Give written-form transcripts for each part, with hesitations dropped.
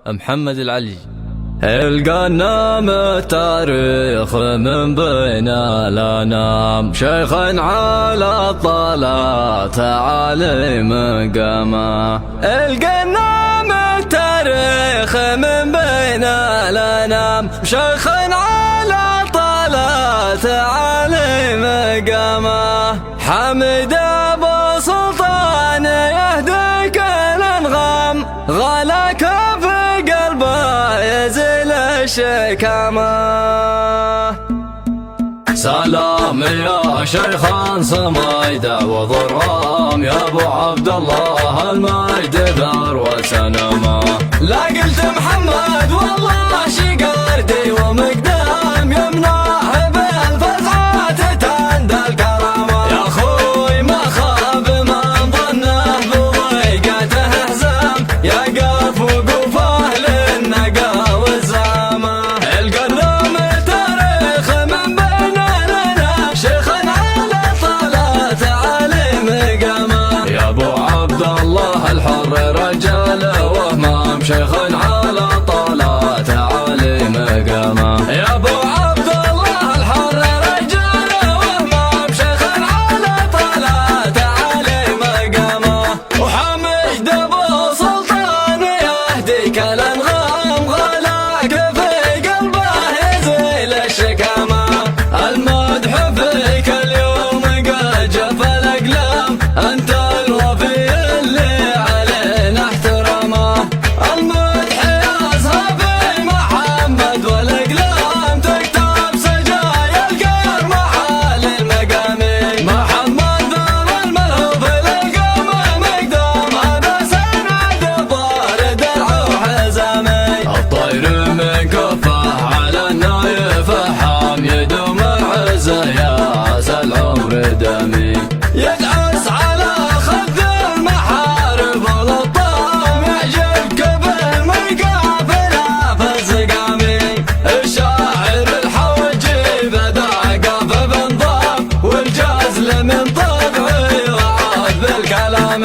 محمد العلي. القنام التاريخ من بين الأنام، شيخ على الطلات عالي مقامه. القنام التاريخ من بين الأنام، شيخ على الطلات عالي مقامه. حمد أبو سلطان يهديك الأنغام، غلاك في قلبه يزيل الشكامة. سلام يا شيخان صميدة وضرام، يا ابو عبد الله المجد ذروة سنما. لا قلت محمد والله شقردي ومقدام، يمنعه بالفزعات تندى الكرامة. يا اخوي ما خاب من ظنه بضيقته هزام، يا قف وقوفه للنقا والزعامة. القنام التاريخ من بين الأنام، شيخ على الطلات عالي مقامه. يا ابو عبد الله الحر رجال وهمام، شيخ على الطلات عالي مقامه. يا ابو عبد الله الحر رجال وهمام، شيخ على الطلات عالي مقامه. وحمد ابو سلطان يهديك الانغام، غلاك في قلبه يزيل الشكامه. المدح فيك اليوم قد جف الاقلام، انت الوفي اللي علينا احترامه. المدح يزهى في محمد والاقلام، تكتب سجايا القير محال المقامي. محمد ذر الملهوف للقمة مقدام، هذا سند الظهر درع وحزامي. الطير من كفه على النايف حام، يدوم العزة يا عسى العمر دمي. يدعس على خد المحارب والطام، يعجبك بالمقابلة فالزقامي. الشاعر الحوجي بدع قاف بنظام، والجزل من طبعي وعاد بالكلام.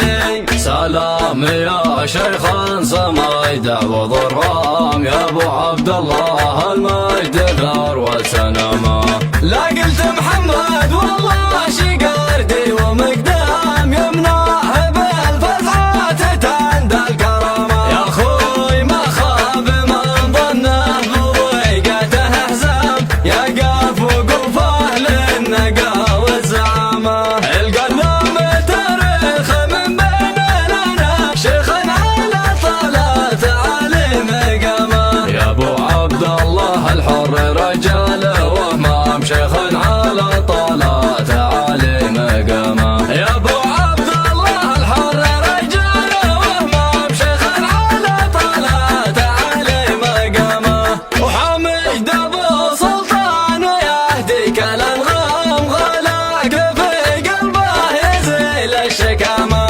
سلام يا شيخان صميدة وضرام، يا ابو عبد الله المجد ذروة سنما. لا قلت محمد والله شقردي ومقدام، يمنعه بالفزعات تندى الكرامة. يا اخوي ما خاب من ظنه بضيقته هزام، يا قف وقوفه للنقا والزعامة. القنام التاريخ من بين الأنام، شيخ على الطلات عالي مقامه. يا ابو عبد الله الحر رجال وهمام، شيخ على الطلات عالي مقامه. يا ابو عبد الله الحر رجال وهمام، شيخ على الطلات عالي مقامه. وحمد ابو سلطان يهديك الانغام، غلاك في قلبه يزيل الشكامه.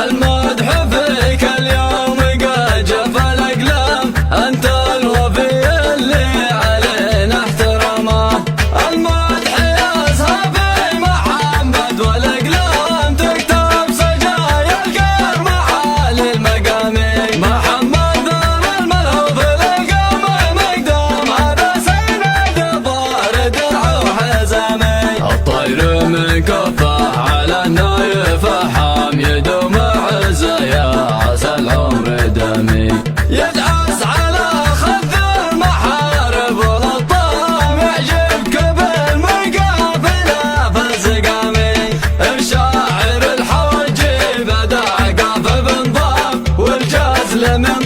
المدح فيك اليوم قد جف الاقلام، انت الوفي اللي علينا احترامه. المدح يزهى في محمد والاقلام، تكتب سجايا القير محال المقامي. محمد ذر الملهوف للقمة مقدام، هذا سند الظهر درع وحزامي. الطير من كفه على النايف حام، يدوم عزة يا عسى العمر دمي. يدعس على خذ المحارب والطام، يعجبك بالمقابلة فالزقامي. الشاعر الحوجي بدع قاف بنظام، والجزل من